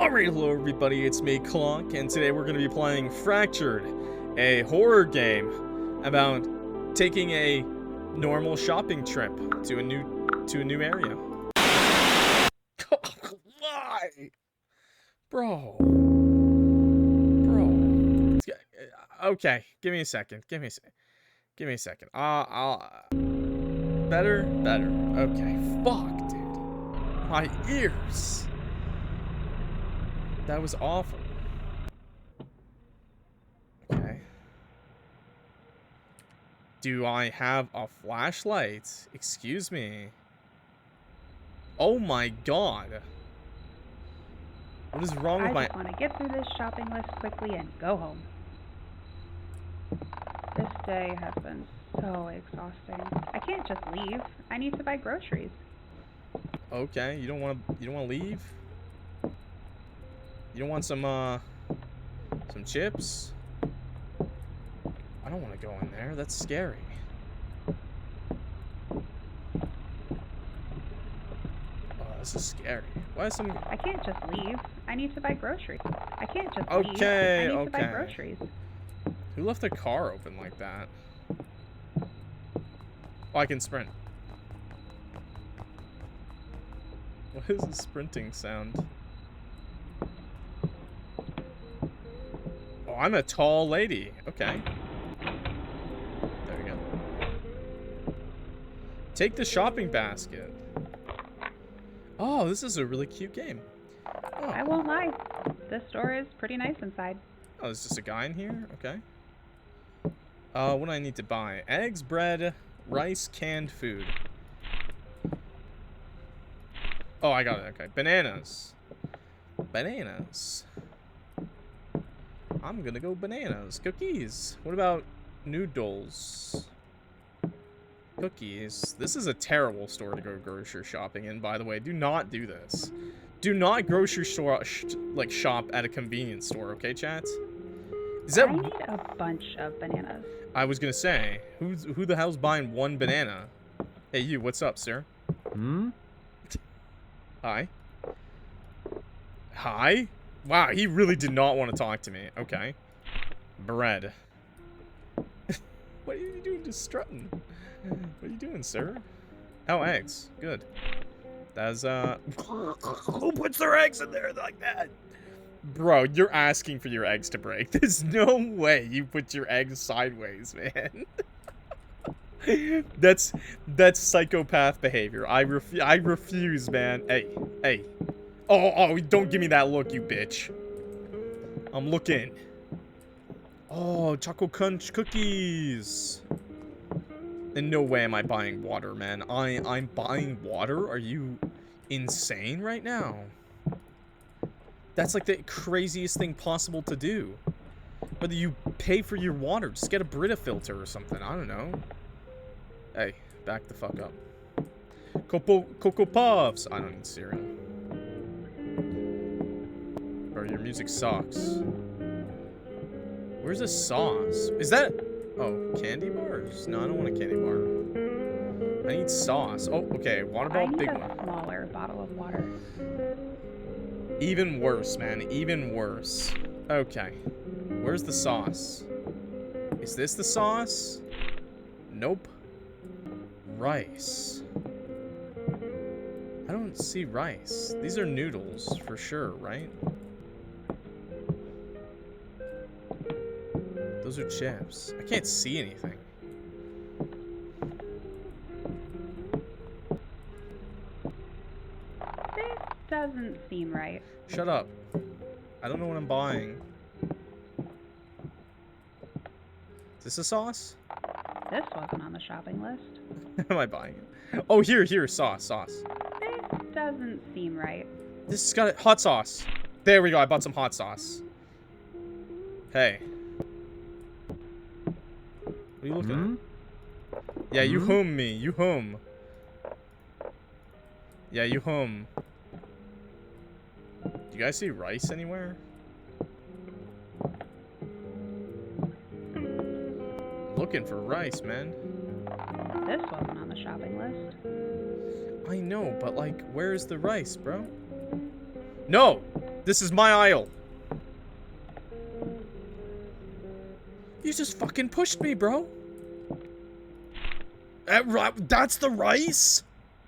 Alright, hello everybody, it's me, Clock, and today we're going to be playing Fractured, a horror game about taking a normal shopping trip to a new area. Why? Bro. Okay, give me a second. Better. Okay, fuck, dude. My ears. That was awful. Okay. Do I have a flashlight? Excuse me. Oh my god. What is wrong with my... I just want to get through this shopping list quickly and go home. This day has been so exhausting. I can't just leave. I need to buy groceries. Okay, you don't want to leave? You don't want some chips? I don't want to go in there. That's scary. Oh, this is scary. Why is some... I can't just leave. I need to buy groceries. I can't just leave. I need to buy groceries. Who left their car open like that? Oh, I can sprint. What is the sprinting sound? Oh, I'm a tall lady. Okay. There we go. Take the shopping basket. Oh, this is a really cute game. Oh. I won't lie. This store is pretty nice inside. Oh, there's just a guy in here? Okay. What do I need to buy? Eggs, bread, rice, canned food. Oh, I got it. Okay. Bananas. I'm gonna go bananas. Cookies. What about noodles? Cookies. This is a terrible store to go grocery shopping in, by the way. Do not do this. Do not grocery store shop at a convenience store, okay, chat? Is that... I need a bunch of bananas. I was gonna say, who the hell's buying one banana? Hey, you, what's up, sir? Hi. Hi? Wow, he really did not want to talk to me. Okay. Bread. What are you doing just strutting? What are you doing, sir? Oh, eggs. Good. That's, who puts their eggs in there like that? Bro, you're asking for your eggs to break. There's no way you put your eggs sideways, man. That's psychopath behavior. I refuse, man. Hey. Oh, don't give me that look, you bitch. I'm looking. Oh, Choco Crunch cookies. In no way am I buying water, man. I'm buying water? Are you insane right now? That's like the craziest thing possible to do. Whether you pay for your water, just get a Brita filter or something. I don't know. Hey, back the fuck up. Cocoa Puffs. I don't need cereal. Bro, your music sucks. Where's the sauce? Is that... Oh, candy bars? No, I don't want a candy bar. I need sauce. Oh, okay. Water bottle, big one. I need a smaller bottle of water. Even worse, man. Even worse. Okay. Where's the sauce? Is this the sauce? Nope. Rice. I don't see rice. These are noodles, for sure, right? Those are chips. I can't see anything. This doesn't seem right. Shut up. I don't know what I'm buying. Is this a sauce? This wasn't on the shopping list. Am I buying it? Oh, here, sauce. This doesn't seem right. This has got hot sauce. There we go, I bought some hot sauce. Hey. What are you looking at? Yeah, you hum me. You hum. Yeah, you hum. Do you guys see rice anywhere? I'm looking for rice, man. This wasn't on the shopping list. I know, but like, where's the rice, bro? No! This is my aisle. You just fucking pushed me, bro. That's the rice?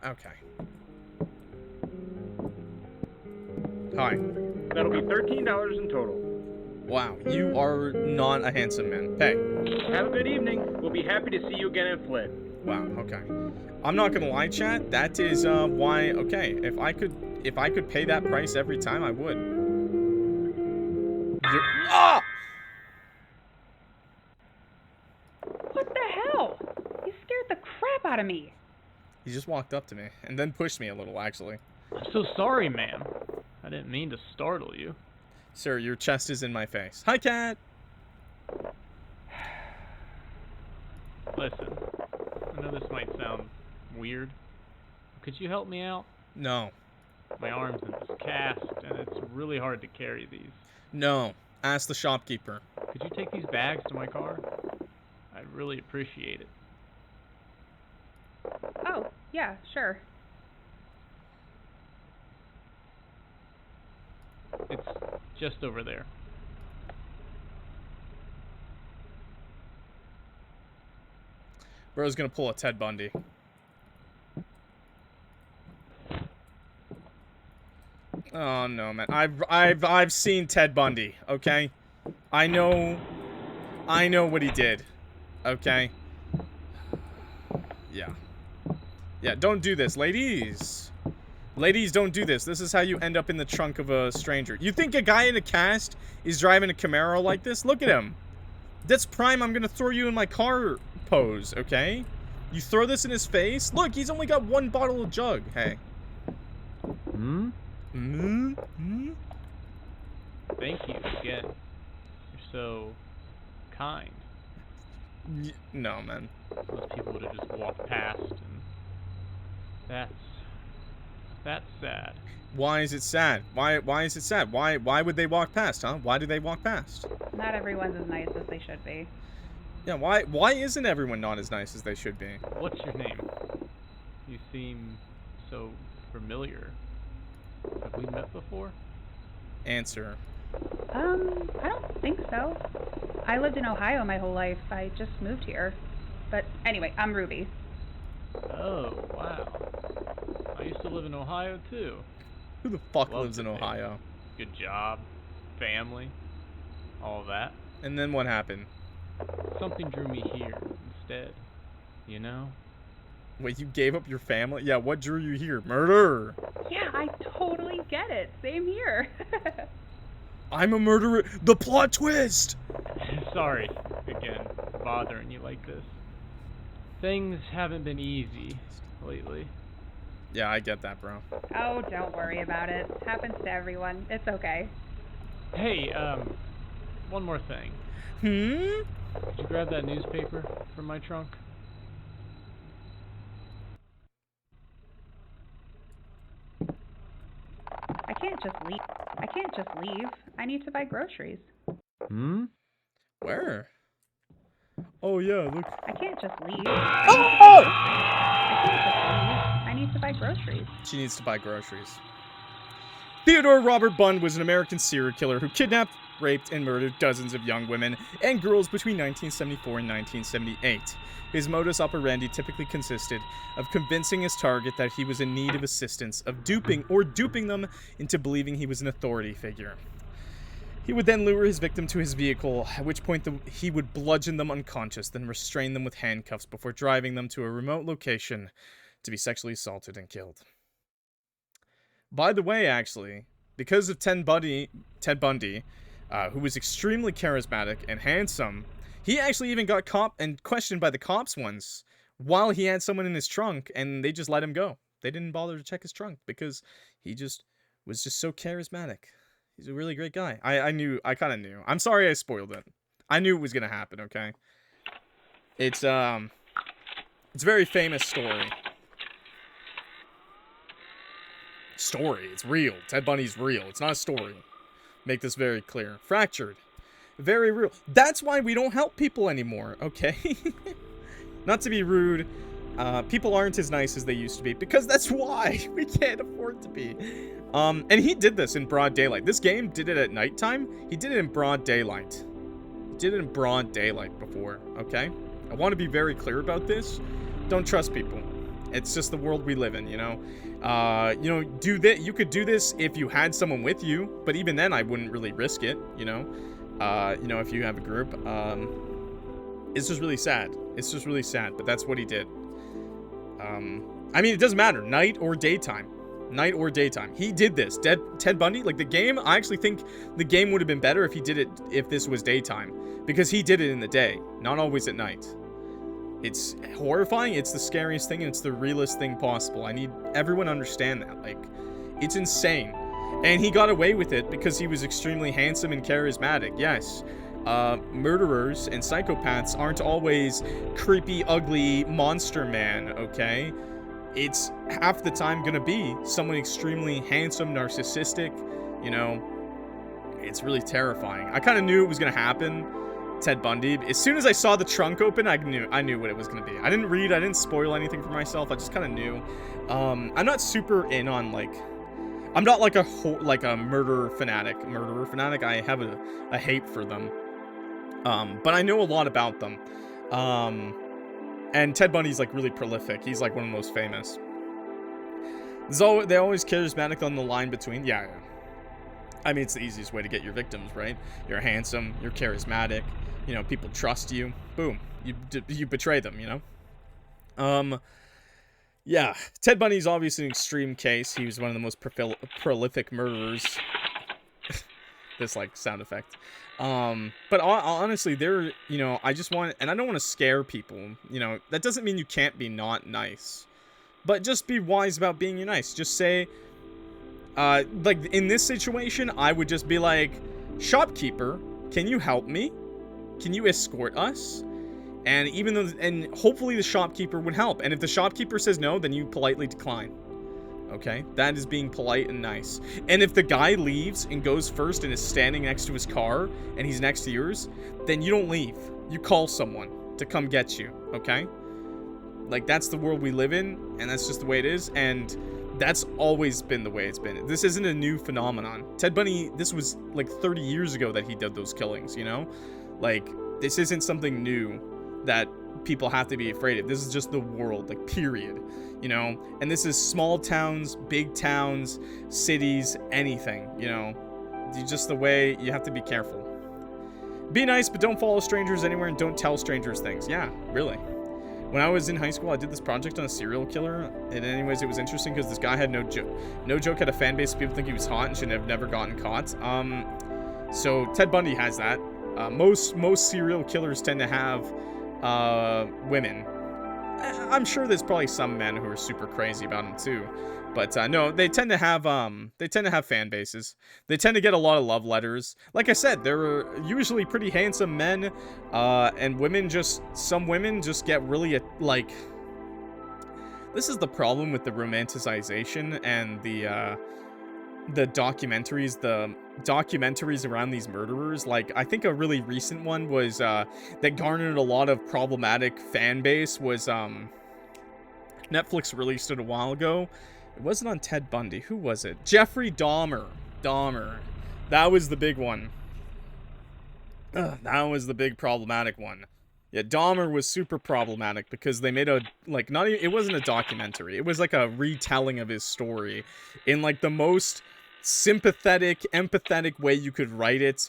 Okay. Hi. That'll be $13 in total. Wow, you are not a handsome man. Hey. Have a good evening. We'll be happy to see you again in Flint. Wow, okay. I'm not gonna lie, chat. That is why, okay, if I could pay that price every time, I would. Ah! What the hell? You scared the crap out of me. He just walked up to me and then pushed me a little, actually. I'm so sorry, ma'am. I didn't mean to startle you. Sir, your chest is in my face. Hi, cat. Listen, I know this might sound weird. Could you help me out? No. My arm's in this cast, and it's really hard to carry these. No. Ask the shopkeeper. Could you take these bags to my car? I'd really appreciate it. Oh, yeah, sure. It's just over there. Bro's gonna pull a Ted Bundy. Oh no, man. I've seen Ted Bundy, okay? I know what he did. Okay? Yeah. Yeah, don't do this, ladies. Ladies, don't do this. This is how you end up in the trunk of a stranger. You think a guy in a cast is driving a Camaro like this? Look at him. That's prime I'm gonna throw you in my car pose, okay? You throw this in his face? Look, he's only got one bottle of jug. Hey. Hmm? Thank you again. You're so kind. No, man. Most people would have just walked past, and that's sad. Why is it sad? Why is it sad? Why would they walk past, huh? Why do they walk past? Not everyone's as nice as they should be. Yeah, why isn't everyone not as nice as they should be? What's your name? You seem so familiar. Have we met before? Answer. I don't think so. I lived in Ohio my whole life. I just moved here. But anyway, I'm Ruby. Oh, wow. I used to live in Ohio, too. Who the fuck Love lives in the thing. Ohio? Good job, family, all of that. And then what happened? Something drew me here instead, you know? Wait, you gave up your family? Yeah, what drew you here? Murder! Yeah, I totally get it. Same here. I'm a murderer! The plot twist! Sorry, again, bothering you like this. Things haven't been easy lately. Yeah, I get that, bro. Oh, don't worry about it. Happens to everyone. It's okay. Hey, one more thing. Could you grab that newspaper from my trunk? I can't just leave. I need to buy groceries. Where? Oh, yeah, look. I can't just leave. Oh! I can't just leave. I need to buy groceries. She needs to buy groceries. Theodore Robert Bundy was an American serial killer who kidnapped, raped, and murdered dozens of young women and girls between 1974 and 1978. His modus operandi typically consisted of convincing his target that he was in need of assistance, of duping them into believing he was an authority figure. He would then lure his victim to his vehicle, at which point he would bludgeon them unconscious, then restrain them with handcuffs before driving them to a remote location to be sexually assaulted and killed. By the way, actually, because of Ted Bundy, who was extremely charismatic and handsome, he actually even got caught and questioned by the cops once while he had someone in his trunk, and they just let him go. They didn't bother to check his trunk because he was just so charismatic. He's a really great guy. I kind of knew. I'm sorry I spoiled it. I knew it was gonna happen, okay? It's a very famous story. It's real. Ted Bundy's real. It's not a story. Make this very clear. Fractured. Very real. That's why we don't help people anymore, okay? Not to be rude, People aren't as nice as they used to be, because that's why we can't afford to be. And he did this in broad daylight. This game did it at nighttime. He did it in broad daylight. He did it in broad daylight before, okay? I want to be very clear about this. Don't trust people. It's just the world we live in, you know? Do that. You could do this if you had someone with you, but even then I wouldn't really risk it, you know? If you have a group. It's just really sad. It's just really sad, but that's what he did. I mean, it doesn't matter, night or daytime. Night or daytime. He did this. Ted Bundy, like the game, I actually think the game would have been better if he did it, if this was daytime. Because he did it in the day, not always at night. It's horrifying, it's the scariest thing, and it's the realest thing possible. I need everyone to understand that. Like, it's insane. And he got away with it because he was extremely handsome and charismatic, yes. Murderers and psychopaths aren't always creepy, ugly monster man, okay? It's half the time gonna be someone extremely handsome, narcissistic, you know? It's really terrifying. I kind of knew it was gonna happen, Ted Bundy. As soon as I saw the trunk open, I knew what it was gonna be. I didn't spoil anything for myself, I just kind of knew. I'm not super in on, like... I'm not like a murderer fanatic. I have a hate for them. But I know a lot about them. And Ted Bundy's like really prolific. He's like one of the most famous. They're always charismatic on the line between. Yeah. I mean, it's the easiest way to get your victims, right? You're handsome. You're charismatic. You know, people trust you. Boom. You betray them, you know? Yeah. Ted Bundy's obviously an extreme case. He was one of the most prolific murderers. This, like, sound effect. But honestly, you know, I just want, and I don't want to scare people, you know, that doesn't mean you can't be not nice, but just be wise about being nice. Just say, like, in this situation, I would just be like, shopkeeper, can you help me? Can you escort us? And and hopefully the shopkeeper would help. And if the shopkeeper says no, then you politely decline. Okay, that is being polite and nice. And if the guy leaves and goes first and is standing next to his car and he's next to yours, then you don't leave. You call someone to come get you, okay? Like, that's the world we live in, and that's just the way it is, and that's always been the way it's been. This isn't a new phenomenon. Ted Bundy, this was like 30 years ago that he did those killings, you know? Like, this isn't something new that people have to be afraid of. This is just the world, like, period, you know? And this is small towns, big towns, cities, anything, you know? Just the way you have to be careful. Be nice, but don't follow strangers anywhere, and don't tell strangers things. Yeah, really. When I was in high school, I did this project on a serial killer, and anyways, it was interesting because this guy had no joke had a fan base. People think he was hot and should have never gotten caught. So Ted Bundy has that. Most serial killers tend to have women. I'm sure there's probably some men who are super crazy about them too, but no, they tend to have fan bases. They tend to get a lot of love letters. Like I said, they're usually pretty handsome men, and some women just get really like. This is the problem with the romanticization and the documentaries around these murderers. Like, I think a really recent one was that garnered a lot of problematic fan base was Netflix released it a while ago. It wasn't on Ted Bundy. Who was it? Jeffrey Dahmer. That was the big one. That was the big problematic one. Yeah, Dahmer was super problematic because they made it wasn't a documentary. It was like a retelling of his story in like the most sympathetic, empathetic way you could write it,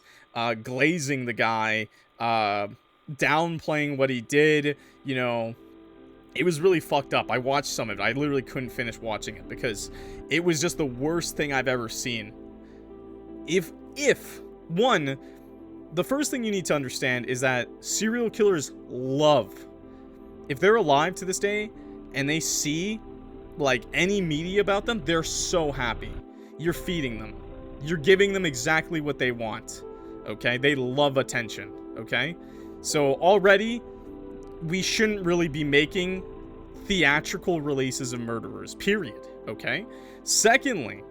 glazing the guy, downplaying what he did, you know. It was really fucked up. I watched some of it. I literally couldn't finish watching it because it was just the worst thing I've ever seen. The first thing you need to understand is that serial killers love, if they're alive to this day and they see like any media about them, they're so happy. You're feeding them. You're giving them exactly what they want. Okay? They love attention. Okay? So already, we shouldn't really be making theatrical releases of murderers. Period. Okay? Secondly,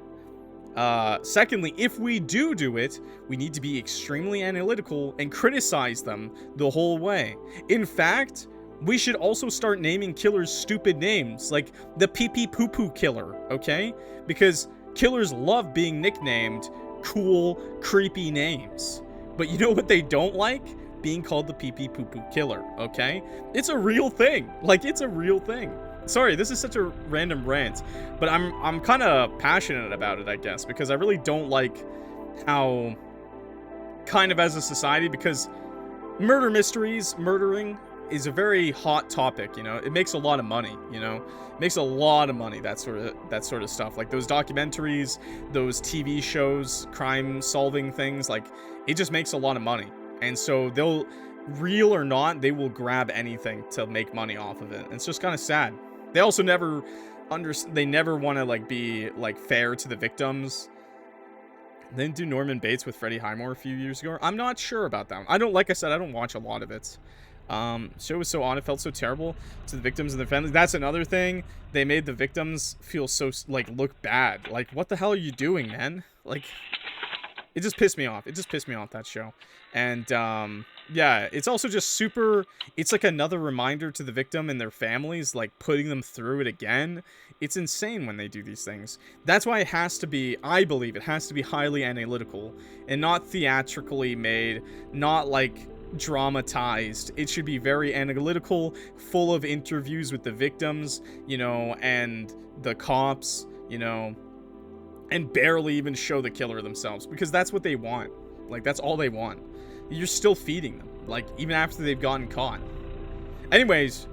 if we do it, we need to be extremely analytical and criticize them the whole way. In fact, We should also start naming killers stupid names, like the pee-pee poo-poo killer, okay? Because killers love being nicknamed cool, creepy names. But you know what they don't like? Being called the pee-pee poo-poo killer, okay? It's a real thing. Like, it's a real thing. Sorry, this is such a random rant, but I'm kind of passionate about it, I guess, because I really don't like how, kind of as a society, because murder mysteries, murdering, is a very hot topic, you know? It makes a lot of money, you know? It makes a lot of money, that sort of stuff. Like, those documentaries, those TV shows, crime-solving things, like, it just makes a lot of money. And so they'll, real or not, they will grab anything to make money off of it. And it's just kind of sad. They also never they never want to, like, be, like, fair to the victims. They didn't do Norman Bates with Freddie Highmore a few years ago. I'm not sure about that one. Like I said, I don't watch a lot of it. Show was so on, it felt so terrible to the victims and their families. That's another thing. They made the victims feel so, like, look bad. Like, what the hell are you doing, man? Like, it just pissed me off. It just pissed me off, that show. And, yeah, it's also just super, it's like another reminder to the victim and their families, like, putting them through it again. It's insane when they do these things. That's why it has to be, I believe, it has to be highly analytical and not theatrically made, not, like, dramatized. It should be very analytical, full of interviews with the victims, you know, and the cops, you know, and barely even show the killer themselves, because that's what they want. Like, that's all they want. You're still feeding them, like, even after they've gotten caught. Anyways,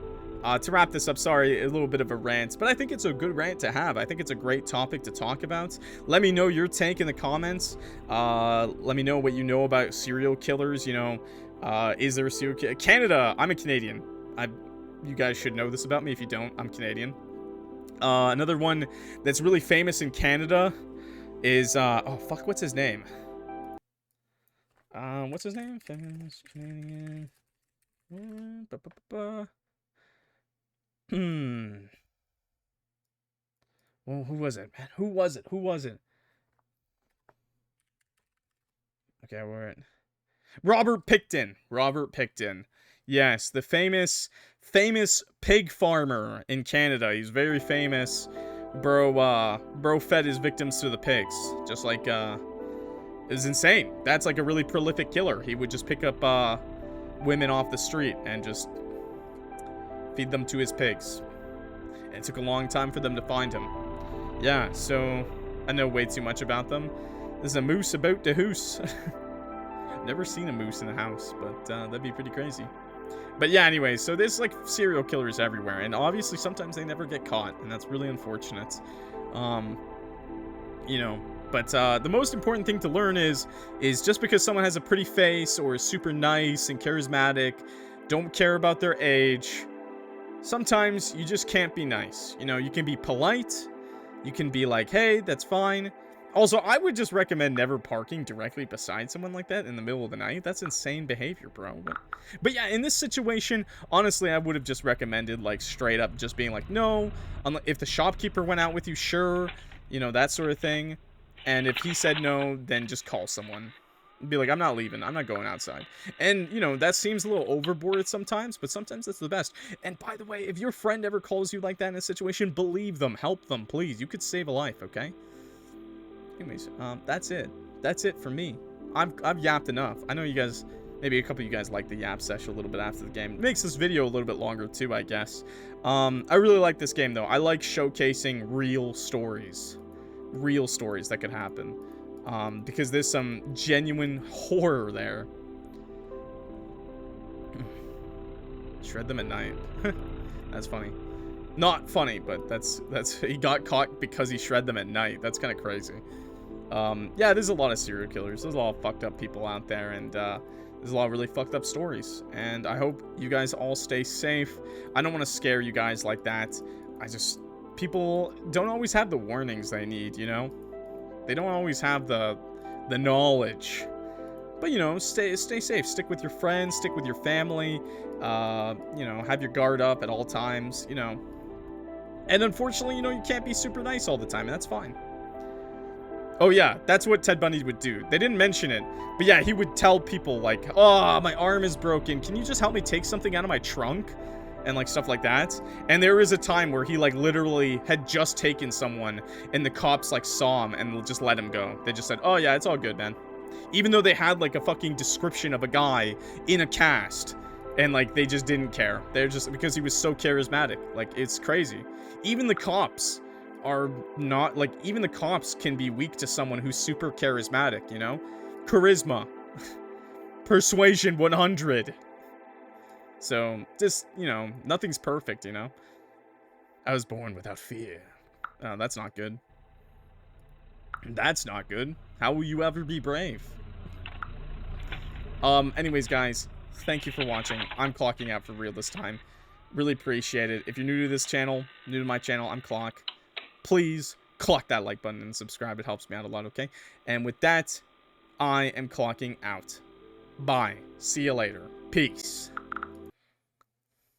to wrap this up, sorry, a little bit of a rant, but I think it's a good rant to have. I think it's a great topic to talk about. Let me know your take in the comments. Let me know what you know about serial killers, you know. Is there a serial killer? Canada, I'm a Canadian. You guys should know this about me. If you don't, I'm Canadian. Another one that's really famous in Canada is, oh, fuck, what's his name? What's his name? Famous Canadian. Well, who was it, man? Who was it? Okay, we're at Robert Picton. Robert Picton. Yes, the famous pig farmer in Canada. He's very famous. Bro fed his victims to the pigs. Just like, it's insane. That's like a really prolific killer. He would just pick up, women off the street and just feed them to his pigs. And it took a long time for them to find him. Yeah, so I know way too much about them. There's a moose about the hoose. I've never seen a moose in the house, but that'd be pretty crazy. But yeah, anyway, so there's like serial killers everywhere, and obviously sometimes they never get caught, and that's really unfortunate. You know, but the most important thing to learn is just because someone has a pretty face or is super nice and charismatic, don't care about their age, sometimes you just can't be nice. You know, you can be polite, you can be like, hey, that's fine. Also, I would just recommend never parking directly beside someone like that in the middle of the night. That's insane behavior, bro. But yeah, in this situation, honestly, I would have just recommended, like, straight up just being like, no. If the shopkeeper went out with you, sure. You know, that sort of thing. And if he said no, then just call someone. Be like, I'm not leaving. I'm not going outside. And, you know, that seems a little overboard sometimes, but sometimes that's the best. And by the way, if your friend ever calls you like that in a situation, believe them. Help them, please. You could save a life, okay? Anyways, that's it. That's it for me. I've yapped enough. I know you guys, maybe a couple of you guys like the yap session a little bit after the game. It makes this video a little bit longer too, I guess. I really like this game though. I like showcasing real stories that could happen. Because there's some genuine horror there. Shred them at night. That's funny. Not funny, but that's he got caught because he shred them at night. That's kind of crazy. Yeah, there's a lot of serial killers. There's a lot of fucked up people out there, and there's a lot of really fucked up stories. And I hope you guys all stay safe. I don't want to scare you guys like that. People don't always have the warnings they need, you know? They don't always have the knowledge. But, you know, stay safe. Stick with your friends. Stick with your family. You know, have your guard up at all times, you know. And unfortunately, you know, you can't be super nice all the time, and that's fine. Oh, yeah, that's what Ted Bundy would do. They didn't mention it, but yeah, he would tell people, like, oh, my arm is broken. Can you just help me take something out of my trunk? and like stuff like that. And there was a time where he like literally had just taken someone and the cops like saw him and just let him go. They just said, oh yeah, it's all good, man. Even though they had like a fucking description of a guy in a cast, and like they just didn't care. They're just, because he was so charismatic. Like, it's crazy. Even the cops are not, like, even the cops can be weak to someone who's super charismatic, you know? Charisma. Persuasion 100. So, just, you know, nothing's perfect, you know? I was born without fear. Oh, that's not good. That's not good. How will you ever be brave? Anyways, guys, thank you for watching. I'm clocking out for real this time. Really appreciate it. If you're new to this channel, new to my channel, I'm Clock. Please clock that like button and subscribe. It helps me out a lot, okay? And with that, I am clocking out. Bye. See you later. Peace.